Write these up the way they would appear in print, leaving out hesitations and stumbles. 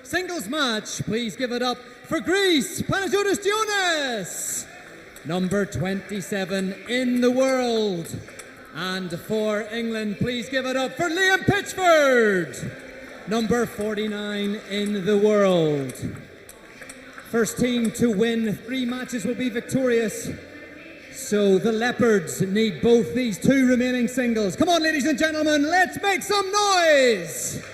singles match. Please give it up for Greece, Panagiotis Gionis, number 27 in the world. And for England, please give it up for Liam Pichford, number 49 in the world. First team to win 3 matches will be victorious. So the Leopards need both these 2 remaining singles. Come on, ladies and gentlemen, let's make some noise!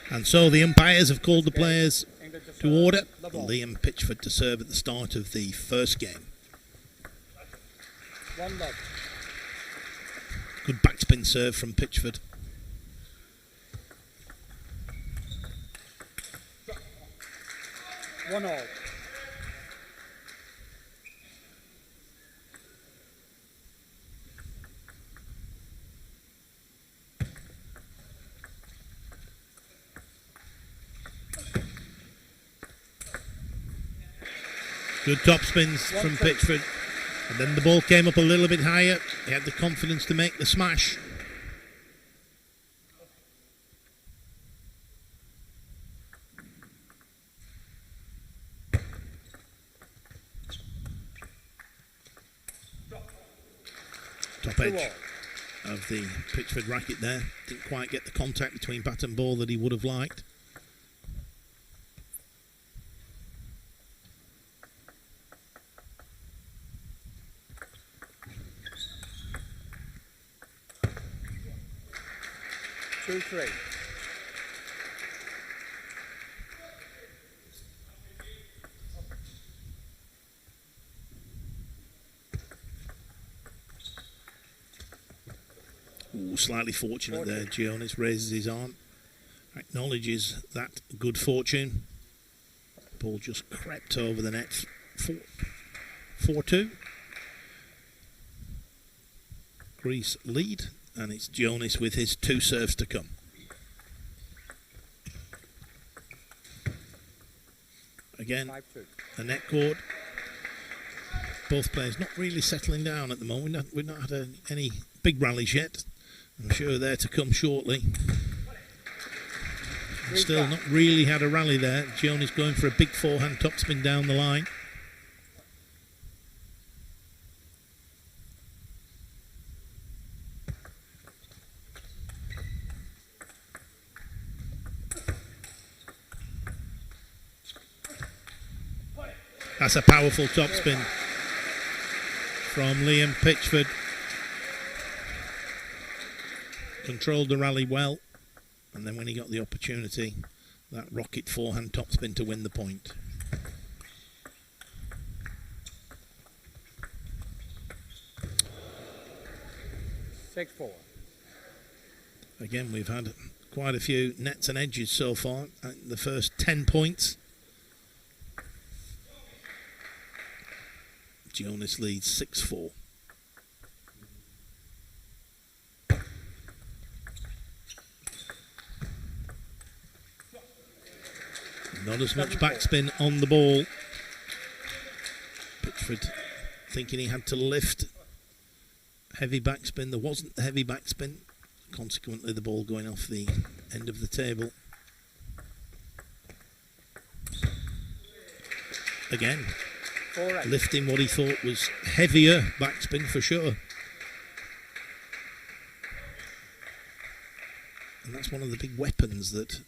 And so the umpires have called the players to order. Liam Pichford to serve at the start of the first game. Good backspin serve from Pichford. One all. Good top spins from Pichford. And then the ball came up a little bit higher. He had the confidence to make the smash. Top edge of the Pichford racket there. Didn't quite get the contact between bat and ball that he would have liked. Two, three. Ooh, slightly fortunate there. Gionis raises his arm, acknowledges that good fortune. Ball just crept over the net. 4-2. Greece lead, and it's Gionis with his 2 serves to come. Again, a net cord. Both players not really settling down at the moment. We've not had any big rallies yet. I'm sure they're to come shortly. Still not really had a rally there. Gionis going for a big forehand topspin down the line. That's a powerful topspin from Liam Pichford. Controlled the rally well, and then when he got the opportunity, that rocket forehand topspin to win the point. Six, four. Again, we've had quite a few nets and edges so far. The first 10 points. Gionis leads 6-4. Not as much backspin on the ball. Pichford thinking he had to lift. Heavy backspin. There wasn't the heavy backspin. Consequently, the ball going off the end of the table. Again, lifting what he thought was heavier backspin for sure. And that's one of the big weapons that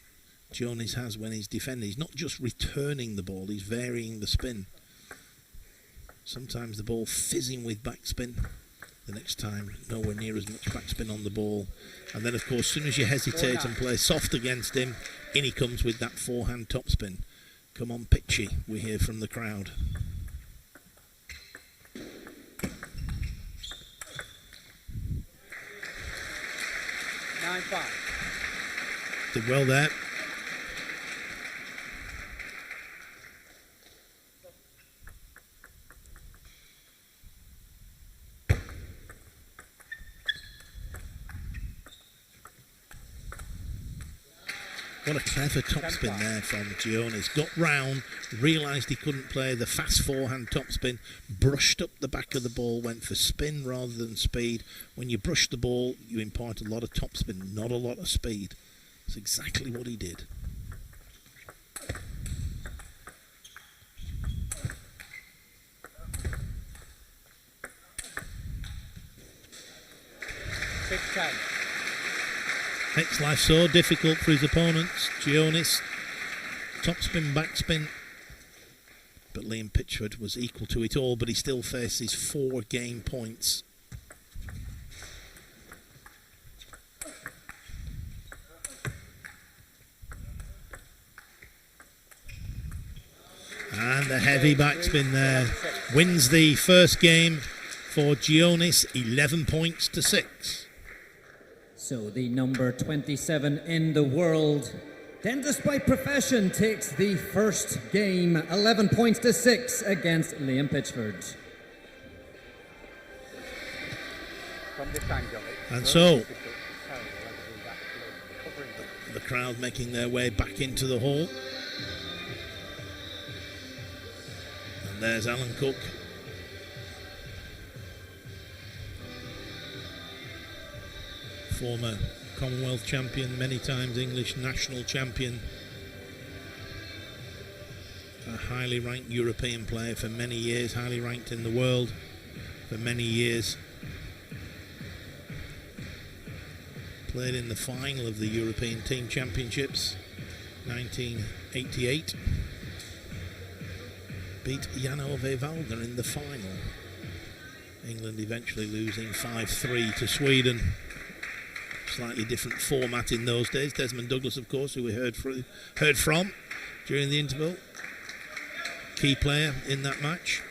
Gionis has when he's defending. He's not just returning the ball, he's varying the spin. Sometimes the ball fizzing with backspin. The next time, nowhere near as much backspin on the ball. And then, of course, as soon as you hesitate and play soft against him, in he comes with that forehand topspin. Come on, Pitchy, we hear from the crowd. Did well there. What a clever topspin there from Gionis. Got round, realised he couldn't play the fast forehand topspin, brushed up the back of the ball, went for spin rather than speed. When you brush the ball, you impart a lot of topspin, not a lot of speed. That's exactly what he did. Makes life so difficult for his opponents. Gionis, topspin, backspin. But Liam Pichford was equal to it all, but he still faces 4 game points. And a heavy backspin there. Wins the first game for Gionis, 11 points to 6. So the number 27 in the world, dentist by profession, takes the first game, 11 points to 6 against Liam Pichford. And so, the crowd making their way back into the hall. And there's Alan Cook. Former Commonwealth champion, many times English national champion, a highly ranked European player for many years, highly ranked in the world for many years. Played in the final of the European Team Championships, 1988. Beat Jan-Ove Wagner in the final. England eventually losing 5-3 to Sweden. Slightly different format in those days. Desmond Douglas, of course, who we heard from during the interval. Key player in that match.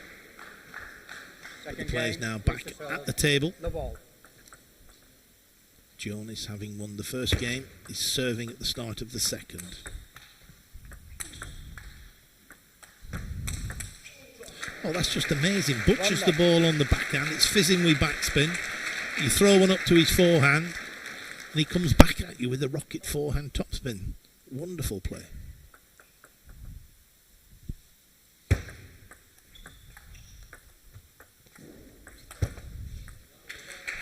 But the players now back at the table. Gionis, having won the first game, is serving at the start of the second. Oh, that's just amazing. Butchers the ball on the backhand. It's fizzing with backspin. You throw one up to his forehand, and he comes back at you with a rocket forehand topspin. Wonderful play.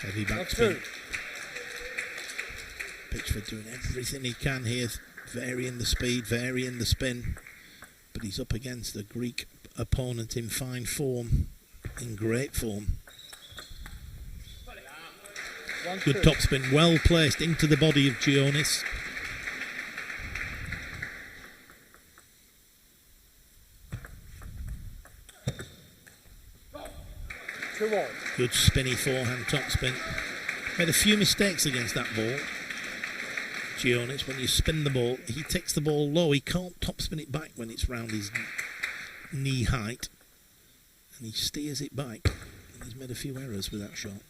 Heavy backspin. Pichford doing everything he can here, varying the speed, varying the spin. But he's up against a Greek opponent in fine form, in great form. Good topspin, well placed into the body of Gionis. Good spinny forehand topspin. Made a few mistakes against that ball. Gionis, when you spin the ball, he takes the ball low. He can't topspin it back when it's round his knee height. And he steers it back. And he's made a few errors with that shot.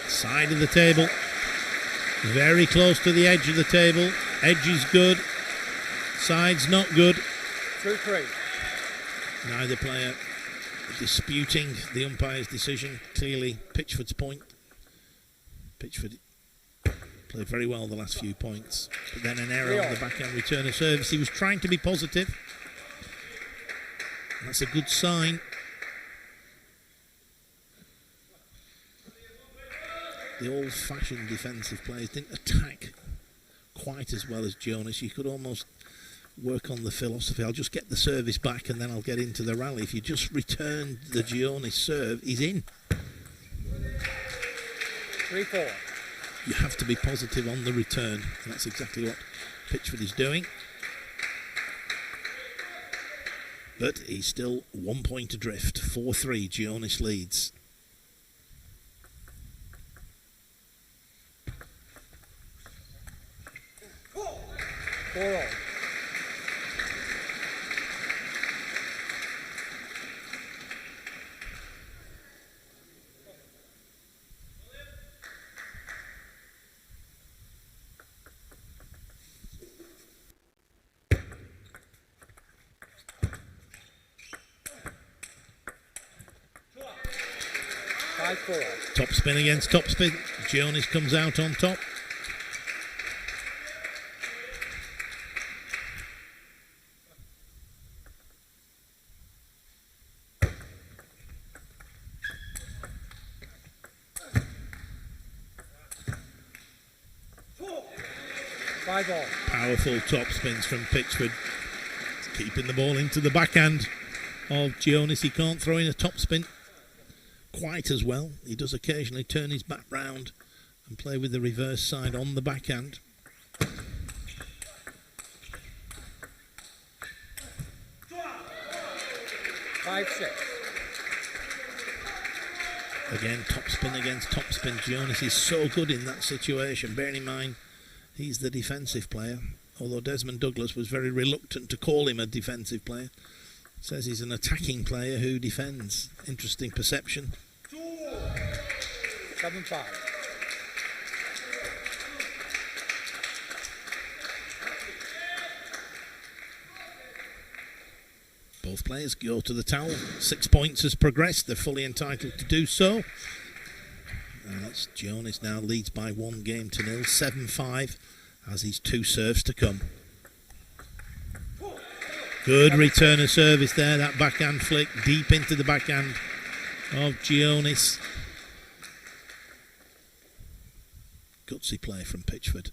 Side of the table, very close to the edge of the table. Edge is good, side's not good. 2-3. Neither player disputing the umpire's decision. Clearly Pichford's point. Pichford played very well the last few points, but then an error on the backhand return of service. He was trying to be positive. That's a good sign. The old-fashioned defensive players didn't attack quite as well as Gionis. You could almost work on the philosophy. I'll just get the service back and then I'll get into the rally. If you just return the Gionis serve, he's in. 3-4. You have to be positive on the return. And that's exactly what Pichford is doing. But he's still 1 point adrift. 4-3, Gionis leads. 4-all. 5-4. Top spin against top spin. Gionis comes out on top. Powerful top spins from Pichford, keeping the ball into the backhand of Gionis. He can't throw in a top spin quite as well. He does occasionally turn his back round and play with the reverse side on the backhand. Again, top spin against top spin. Gionis is so good in that situation. Bearing in mind, he's the defensive player, although Desmond Douglas was very reluctant to call him a defensive player. Says he's an attacking player who defends. Interesting perception. 7-5. Both players go to the towel. 6 points has progressed. They're fully entitled to do so. And that's Gionis now leads by 1 game to 0. 7-5 has his 2 serves to come. Good return of service there. That backhand flick deep into the backhand of Gionis. Gutsy play from Pichford.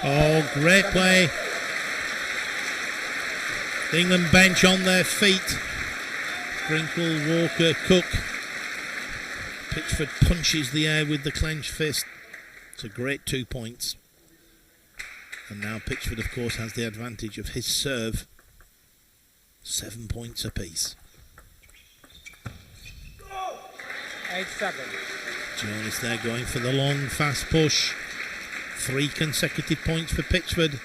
Oh, great play. The England bench on their feet. Grinkle, Walker, Cook. Pichford punches the air with the clenched fist. It's a great 2 points. And now Pichford, of course, has the advantage of his serve. 7 points apiece. 8-7. Gionis there going for the long, fast push. 3 consecutive points for Pichford.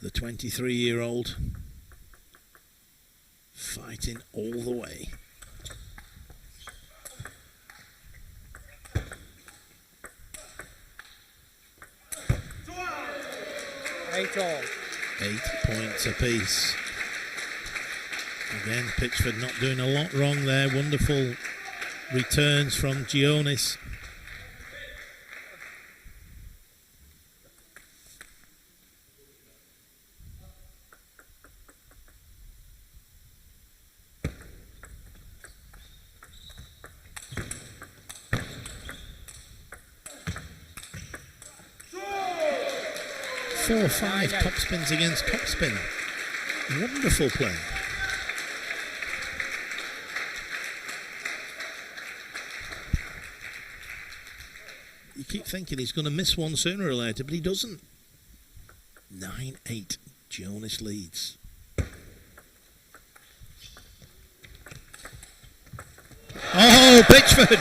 The 23-year-old fighting all the way. Eight all. 8 points apiece. Again, Pichford not doing a lot wrong there. Wonderful returns from Gionis. Four, 5 top spins against top spin. Wonderful play. You keep thinking he's going to miss one sooner or later, but he doesn't. 9-8. Gionis leads. Oh, Pichford!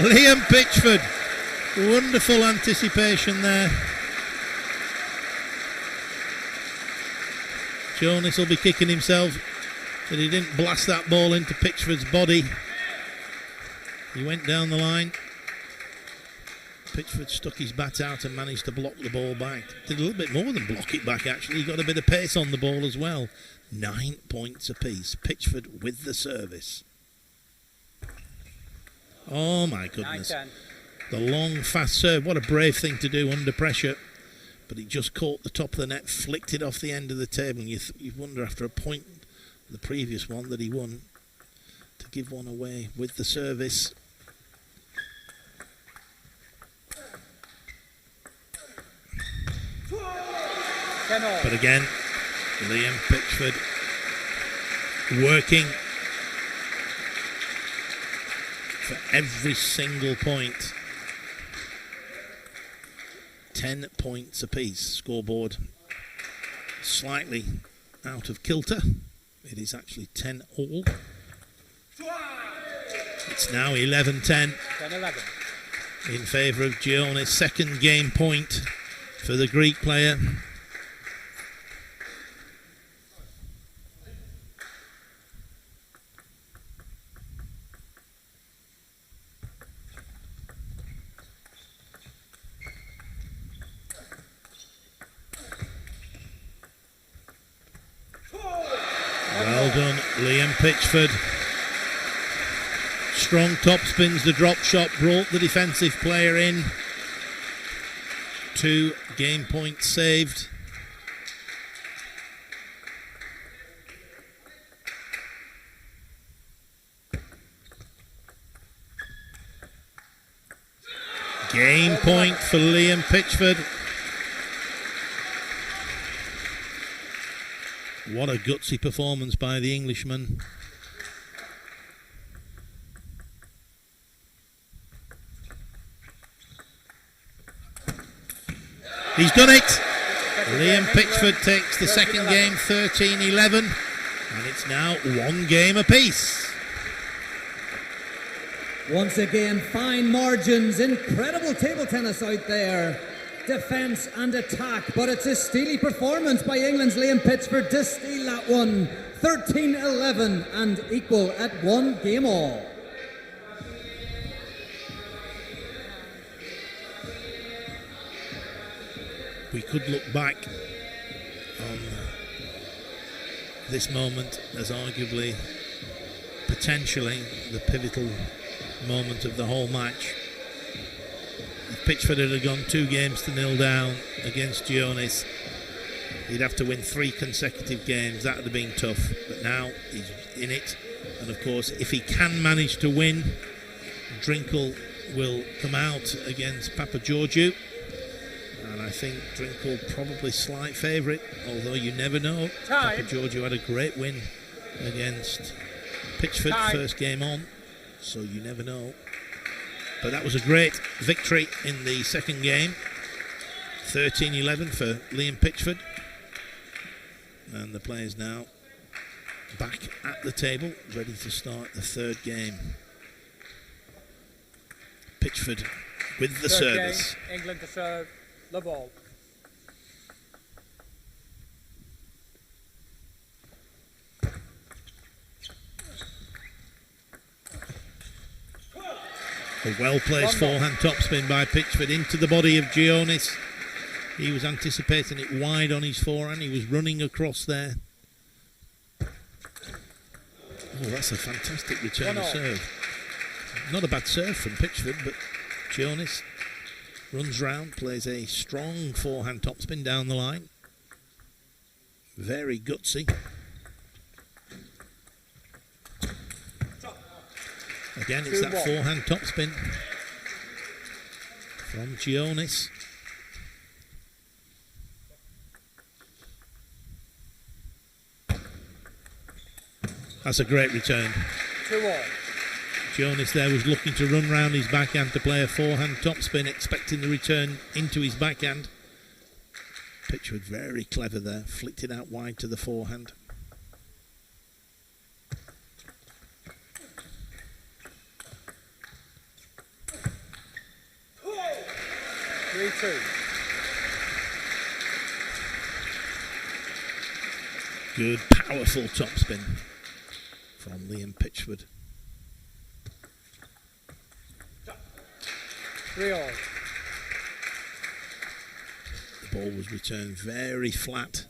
Liam Pichford. Wonderful anticipation there. Gionis will be kicking himself that he didn't blast that ball into Pichford's body. He went down the line. Pichford stuck his bat out and managed to block the ball back. Did a little bit more than block it back, actually. He got a bit of pace on the ball as well. 9 points apiece. Pichford with the service. Oh my goodness. 9-10. The long, fast serve. What a brave thing to do under pressure. But he just caught the top of the net, flicked it off the end of the table. And you wonder after a point, the previous one that he won, to give one away with the service. But again, Liam Pichford working for every single point. 10 points apiece. Scoreboard slightly out of kilter. It is actually 10 all. It's now 11-10. 10-11. in favour of Gionis. Second game point for the Greek player. Well done, Liam Pichford. Strong top spins, the drop shot brought the defensive player in. 2 game points saved. Game point for Liam Pichford. What a gutsy performance by the Englishman. He's done it. Liam Pichford takes the second game 13-11, and it's now 1 game apiece. Once again, fine margins, incredible table tennis out there. Defence and attack, but it's a steely performance by England's Liam Pichford to steal that one. 13-11 and equal at 1 game all. We could look back on this moment as arguably, potentially, the pivotal moment of the whole match. If Pichford had gone 2-0 down against Gionis, he'd have to win 3 consecutive games. That would have been tough, but now he's in it. And of course, if he can manage to win, Drinkle will come out against Papageorgiou. And I think Drinkle probably slight favourite, although you never know. Papageorgiou had a great win against Pichford first game on, so you never know. But that was a great victory in the second game. 13-11 for Liam Pichford. And the players now back at the table, ready to start the third game. Pichford with the service. Game, England to serve the ball. A well-placed forehand topspin by Pichford into the body of Gionis. He was anticipating it wide on his forehand. He was running across there. Oh, that's a fantastic return of serve. Not a bad serve from Pichford, but Gionis runs round, plays a strong forehand topspin down the line. Very gutsy. Again, it's that forehand topspin from Gionis. That's a great return. 2-all. Gionis there was looking to run round his backhand to play a forehand topspin, expecting the return into his backhand. Pichford very clever there, flicked it out wide to the forehand. Good, powerful topspin from Liam Pichford. 3-all. The ball was returned very flat.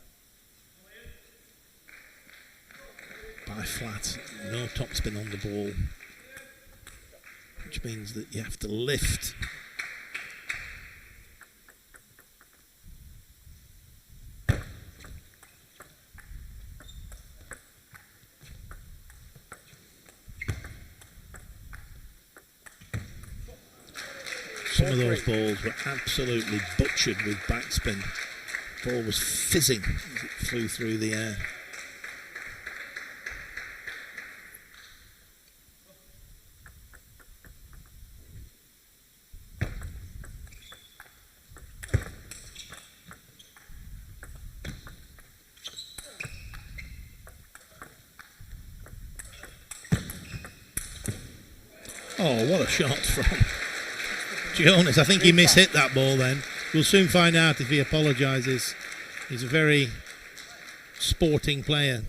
By flat, no topspin on the ball, which means that you have to lift. Some of those balls were absolutely butchered with backspin. The ball was fizzing as it flew through the air. Oh, what a shot from Gionis, I think he mishit that ball then. We'll soon find out if he apologises. He's a very sporting player.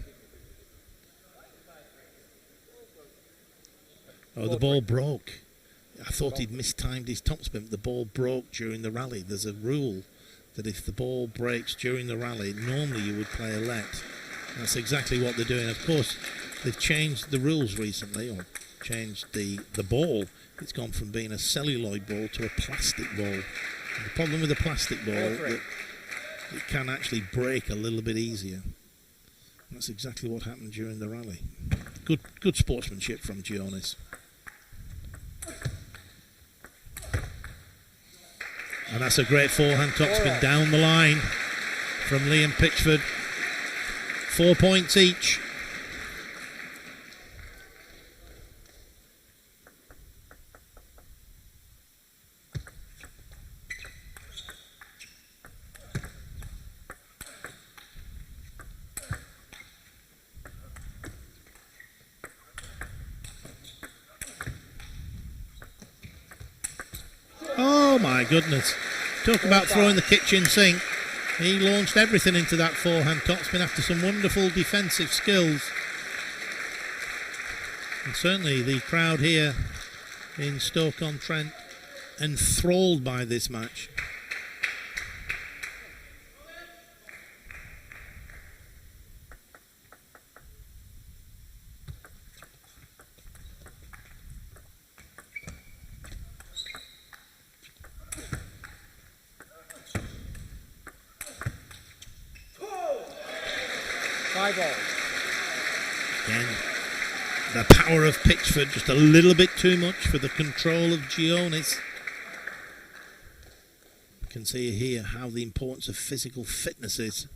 Oh, the ball broke. I thought he'd mistimed his topspin, but the ball broke during the rally. There's a rule that if the ball breaks during the rally, normally you would play a let. That's exactly what they're doing. Of course, they've changed the rules recently, or changed the ball. It's gone from being a celluloid ball to a plastic ball. And the problem with the plastic ball is that it can actually break a little bit easier. And that's exactly what happened during the rally. Good sportsmanship from Gionis. And that's a great forehand topspin down the line from Liam Pichford. 4 points each. Oh my goodness. Talk about throwing the kitchen sink. He launched everything into that forehand topspin after some wonderful defensive skills. And certainly the crowd here in Stoke-on-Trent enthralled by this match. Again, the power of Pichford just a little bit too much for the control of Gionis. You can see here how the importance of physical fitness is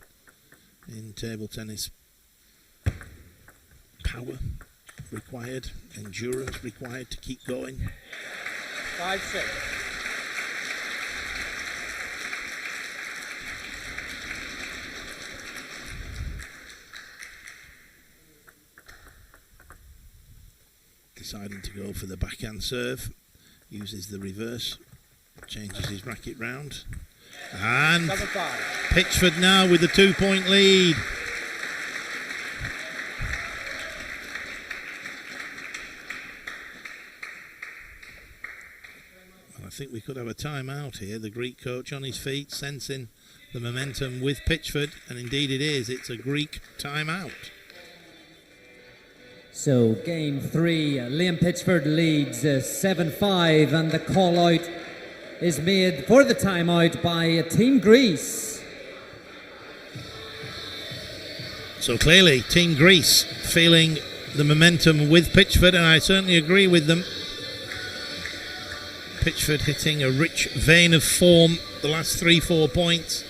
in table tennis. Power required, endurance required to keep going. 5-6. Deciding to go for the backhand serve, uses the reverse, changes his racket round, and 7-5. Pichford now with the 2-point lead. And I think we could have a timeout here. The Greek coach on his feet, sensing the momentum with Pichford, and indeed it is. It's a Greek timeout. So game 3, Liam Pichford leads 7-5, and the call out is made for the timeout by Team Greece. So clearly Team Greece feeling the momentum with Pichford, and I certainly agree with them. Pichford hitting a rich vein of form the last 3-4 points.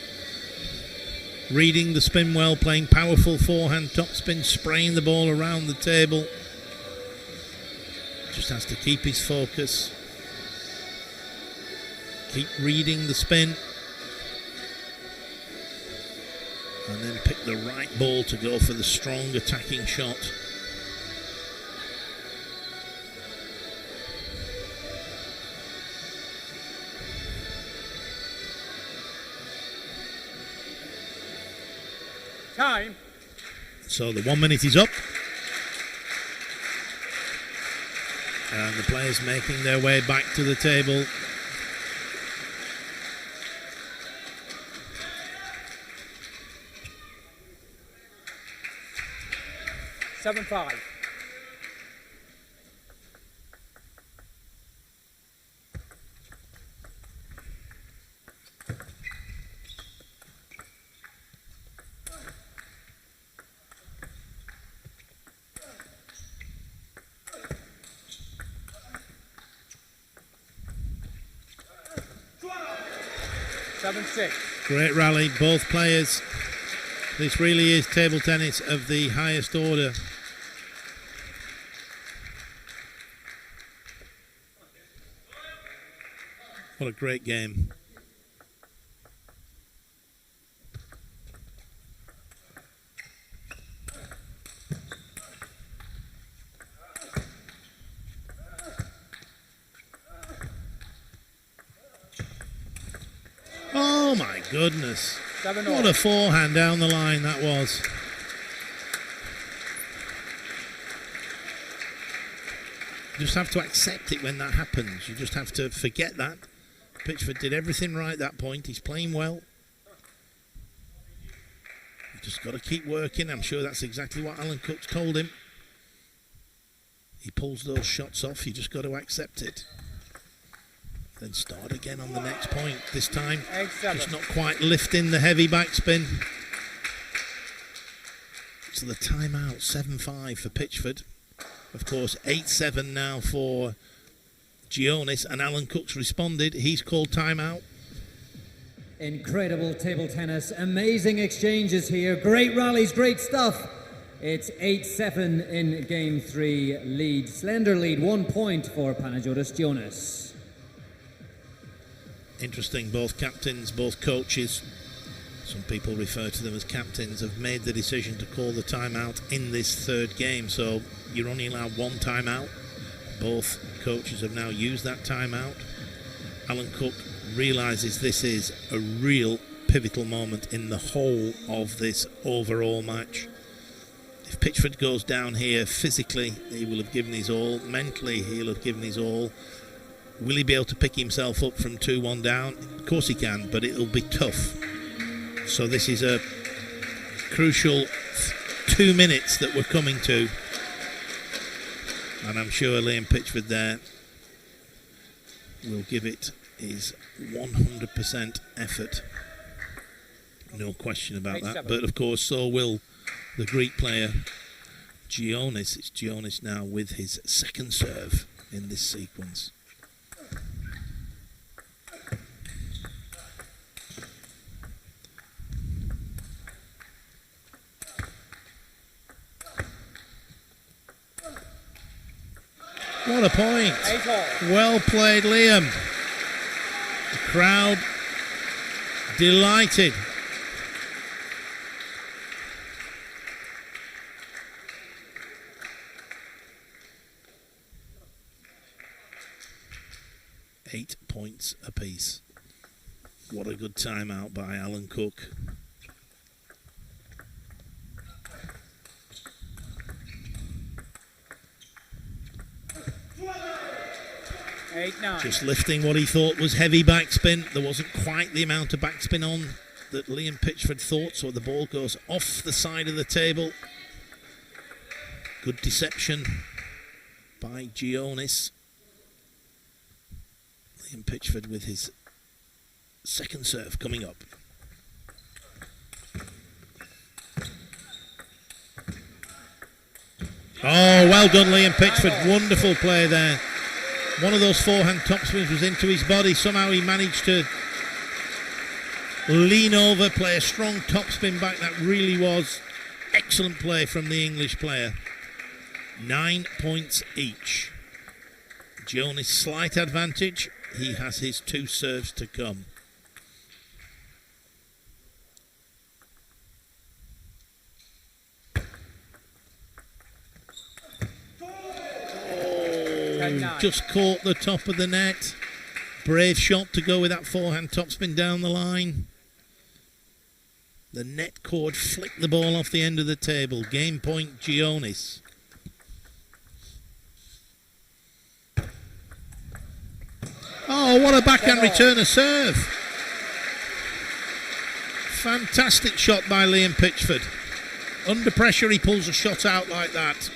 Reading the spin well, playing powerful forehand topspin, spraying the ball around the table. Just has to keep his focus. Keep reading the spin. And then pick the right ball to go for the strong attacking shot. Time. So the 1 minute is up. And the players making their way back to the table. Seven 5. Great rally, both players. This really is table tennis of the highest order. What a great game. goodness. 7 What a forehand down the line that was. You just have to accept it when that happens. You just have to forget that. Pichford did everything right at that point. He's playing well. You just got to keep working. I'm sure that's exactly what Alan Cook's told him. He pulls those shots off. You just got to accept it. Then start again on the next point. This time, just not quite lifting the heavy backspin. So the timeout, 7-5 for Pichford. Of course, 8-7 now for Gionis, and Alan Cook's responded. He's called timeout. Incredible table tennis, amazing exchanges here, great rallies, great stuff. It's 8-7 in game 3 lead. Slender lead, 1 point for Panagiotis Gionis. Interesting, both captains, both coaches, some people refer to them as captains, have made the decision to call the timeout in this third game. So you're only allowed 1 timeout. Both coaches have now used that timeout. Alan Cook realises this is a real pivotal moment in the whole of this overall match. If Pichford goes down here physically, he will have given his all. Mentally, he'll have given his all. Will he be able to pick himself up from 2-1 down? Of course he can, but it'll be tough. So this is a crucial 2 minutes that we're coming to. And I'm sure Liam Pichford there will give it his 100% effort. No question about that. But of course, so will the Greek player Gionis. It's Gionis now with his second serve in this sequence. What a point. Well played, Liam. The crowd delighted. Eight points apiece. What a good timeout by Alan Cook. Just lifting what he thought was heavy backspin. There wasn't quite the amount of backspin on that Liam Pichford thought, so the ball goes off the side of the table. Good deception by Gionis. Liam Pichford with his second serve coming up. Oh, well done, Liam Pichford. Wonderful play there. One of those forehand topspins was into his body. Somehow he managed to lean over, play a strong topspin back. That really was excellent play from the English player. 9 points each. Gionis slight advantage. He has his 2 serves to come. Just caught the top of the net. Brave shot to go with that forehand topspin down the line. The net cord flicked the ball off the end of the table. Game point, Gionis. Oh, what a backhand return of serve. Fantastic shot by Liam Pichford. Under pressure, he pulls a shot out like that.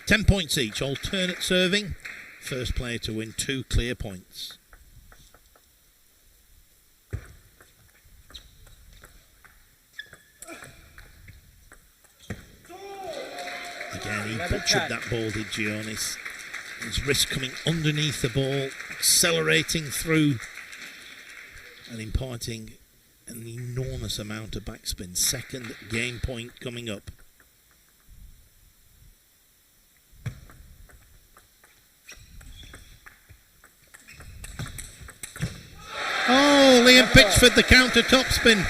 10 points each, alternate serving. First player to win 2 clear points. Again, he butchered that ball, did Gionis. His wrist coming underneath the ball, accelerating through and imparting an enormous amount of backspin. Second game point coming up. Oh, Liam Pichford, the counter topspin.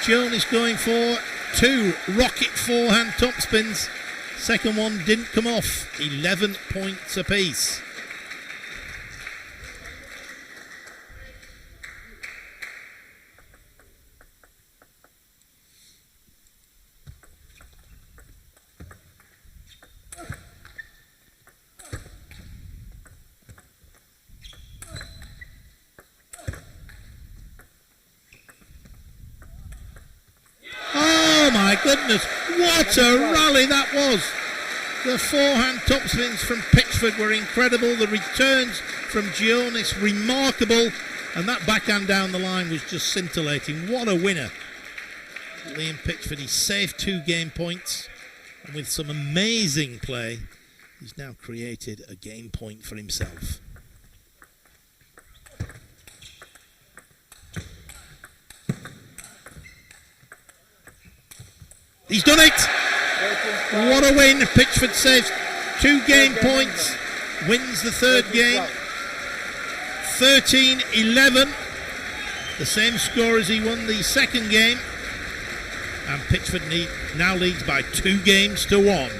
Gionis going for 2 rocket forehand topspins. Second one didn't come off. 11 points apiece. goodness, what a rally that was. The forehand topspins from Pichford were incredible. The returns from Gionis, remarkable. And that backhand down the line was just scintillating. What a winner. Liam Pichford, he saved 2 game points. And with some amazing play, he's now created a game point for himself. He's done it! What a win. Pichford saves 2 game points, wins the 3rd game. 13-11, the same score as he won the 2nd game. And Pichford now leads by 2 games to 1.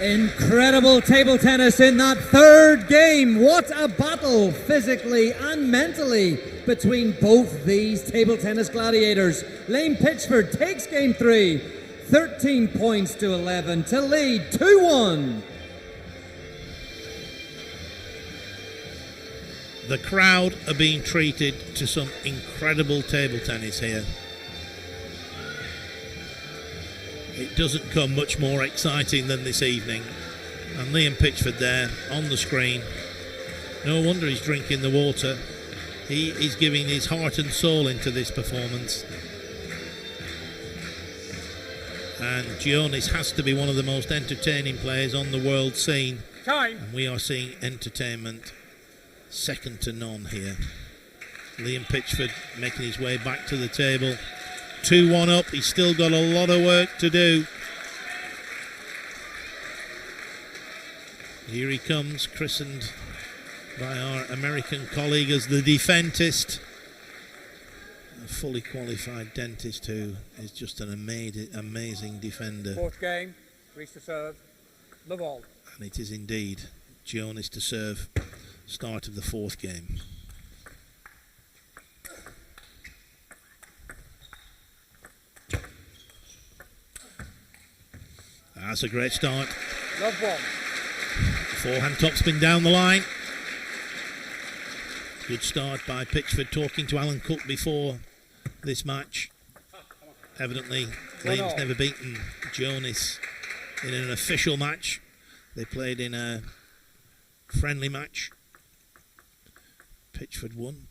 Incredible table tennis in that 3rd game. What a battle physically and mentally between both these table tennis gladiators. Liam Pichford takes game 3, 13 points to 11 to lead 2-1. The crowd are being treated to some incredible table tennis here. It doesn't come much more exciting than this evening. And Liam Pichford there on the screen. No wonder he's drinking the water. He is giving his heart and soul into this performance. And Gionis has to be one of the most entertaining players on the world scene. Time. And we are seeing entertainment second to none here. Liam Pichford making his way back to the table. 2-1 up. He's still got a lot of work to do. Here he comes, christened by our American colleague as the Defentist. A fully qualified dentist who is just an amazing defender. 4th game, Greece to serve. Love all. And it is indeed Gionis to serve. Start of the 4th game. That's a great start. Love 1. Forehand topspin down the line. Good start by Pichford, talking to Alan Cook before this match. Evidently, Liam's never beaten Gionis in an official match. They played in a friendly match. Pichford won.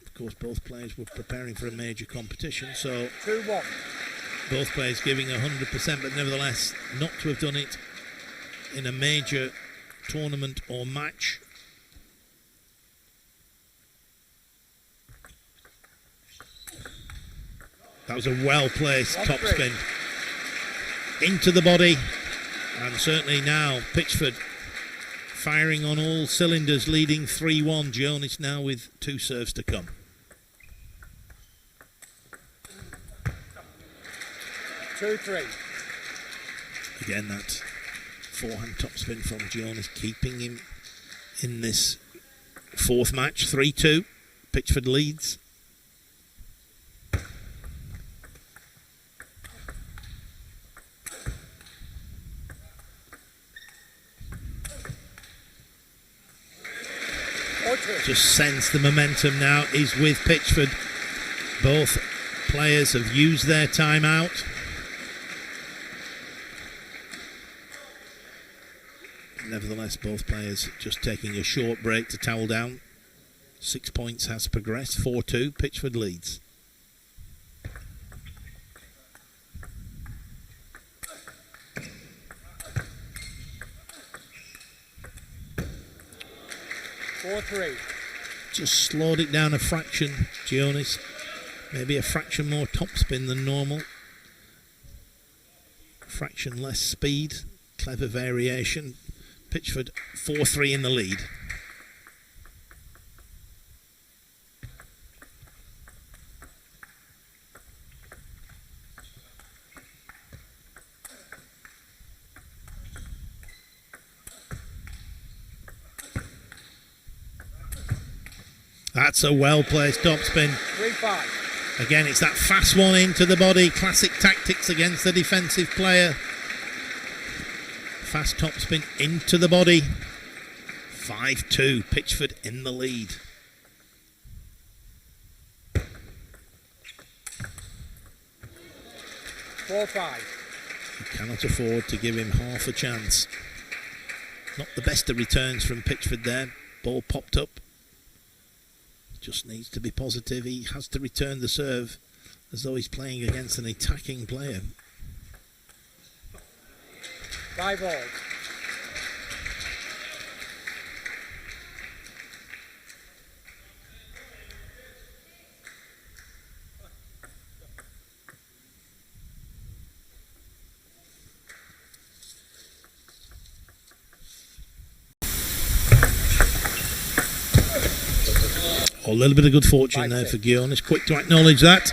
Of course, both players were preparing for a major competition, so 2-1. both players giving 100%, but nevertheless not to have done it in a major tournament or match. That was a well-placed topspin into the body, and certainly now Pichford firing on all cylinders, leading 3-1. Gionis now with 2 serves to come. 2-3. Again, that forehand topspin from Gionis keeping him in this 4th match. 3-2. Pichford leads. Just sense the momentum now is with Pichford. Both players have used their timeout. Nevertheless, both players just taking a short break to towel down. 6 points has progressed. 4-2. Pichford leads. Just slowed it down a fraction, Gionis. Maybe a fraction more topspin than normal. Fraction less speed. Clever variation. Pichford 4-3 in the lead. That's a well-placed topspin. 3-5. Again, it's that fast one into the body. Classic tactics against the defensive player. Fast topspin into the body. 5-2. Pichford in the lead. Four-5. You cannot afford to give him half a chance. Not the best of returns from Pichford there. Ball popped up. Just needs to be positive. He has to return the serve as though he's playing against an attacking player. 5 all. A little bit of good fortune there for Gionis. Quick to acknowledge that.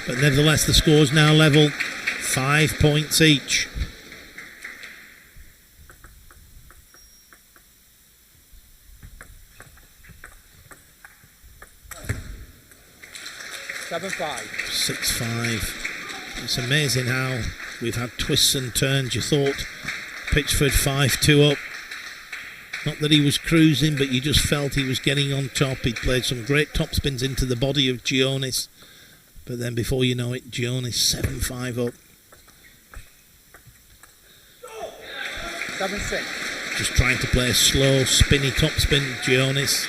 But nevertheless, the score's now level. 5 points each. 7-5. 6-5. It's amazing how we've had twists and turns. You thought Pichford 5-2 up. Not that he was cruising, but you just felt he was getting on top. He played some great topspins into the body of Gionis. But then before you know it, Gionis 7-5 up. 7-6. Just trying to play a slow, spinny topspin, Gionis.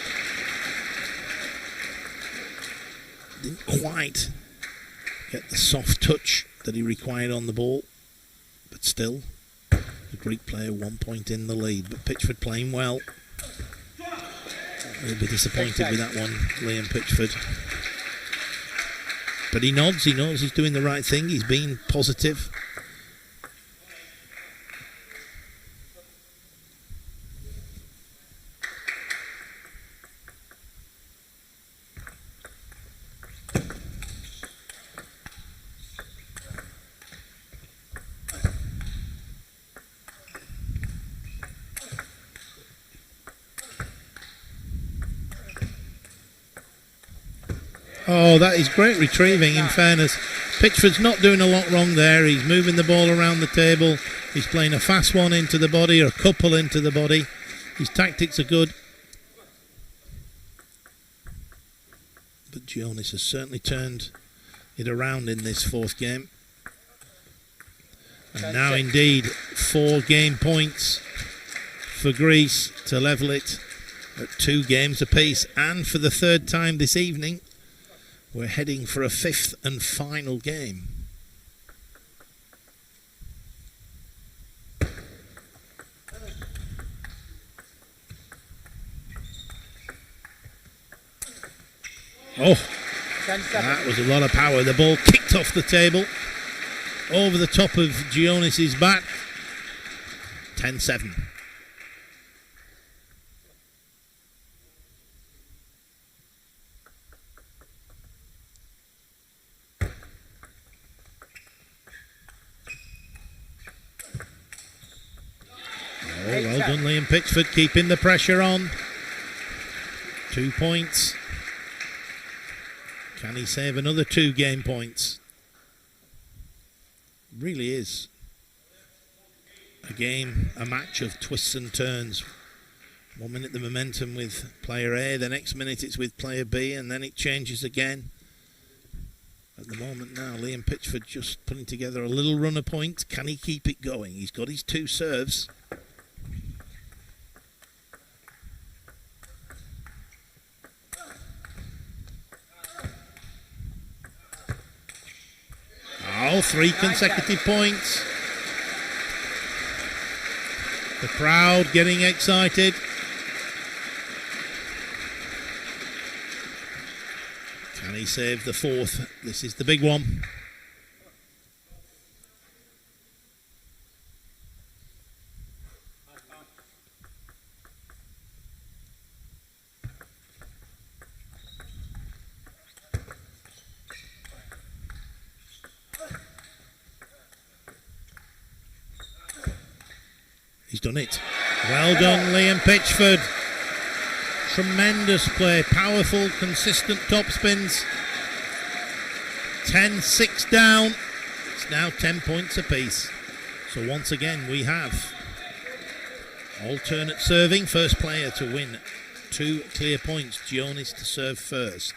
Didn't quite get the soft touch that he required on the ball. But still, the Greek player 1 point in the lead. But Pichford playing well. He'll be disappointed with that one, Liam Pichford. But he knows he's doing the right thing. He's being positive. Oh, that is great retrieving, in fairness. Pichford's not doing a lot wrong there. He's moving the ball around the table. He's playing a fast one into the body, or a couple into the body. His tactics are good. But Gionis has certainly turned it around in this fourth game. And now indeed 4 game points for Greece to level it at 2 games apiece. And for the third time this evening, we're heading for a 5th and final game. Oh, that was a lot of power. The ball kicked off the table over the top of Gionis' back. 10-7. Oh, well done, Liam Pichford, keeping the pressure on. 2 points. Can he save another 2 game points? Really is a game, a match of twists and turns. 1 minute the momentum with player A, the next minute it's with player B, and then it changes again. At the moment now, Liam Pichford just putting together a little run of points. Can he keep it going? He's got his 2 serves. Oh, 3 consecutive points. The crowd getting excited. Can he save the 4th? This is the big one. He's done it. Well done, Liam Pichford. Tremendous play. Powerful, consistent topspins. 10-6 down. It's now 10 points apiece. So once again, we have alternate serving. First player to win 2 clear points. Gionis to serve first.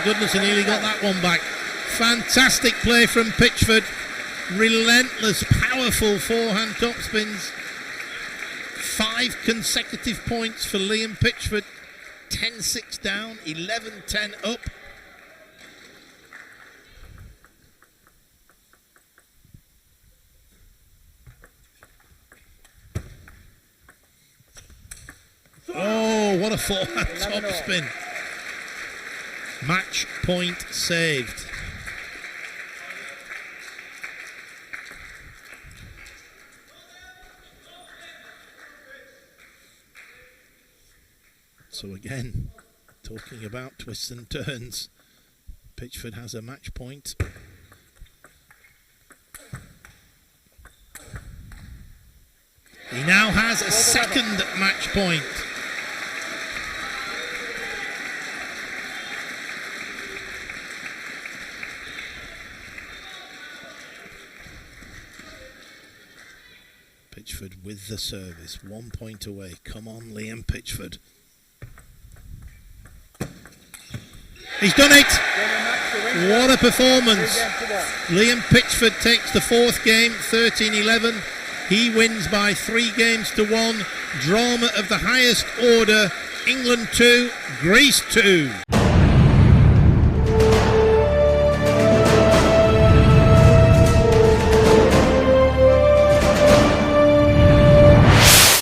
goodness, he nearly got that one back. Fantastic play from Pichford. Relentless, powerful forehand topspins. 5 consecutive points for Liam Pichford. 10-6 down, 11-10 up. Oh, what a forehand topspin. Match point saved. So again, talking about twists and turns, Pichford has a match point. He now has a second match point. Pichford with the service, 1 point away. Come on, Liam Pichford. He's done it! What a performance. Liam Pichford takes the 4th game, 13-11. He wins by 3 games to 1. Drama of the highest order. England 2, Greece 2.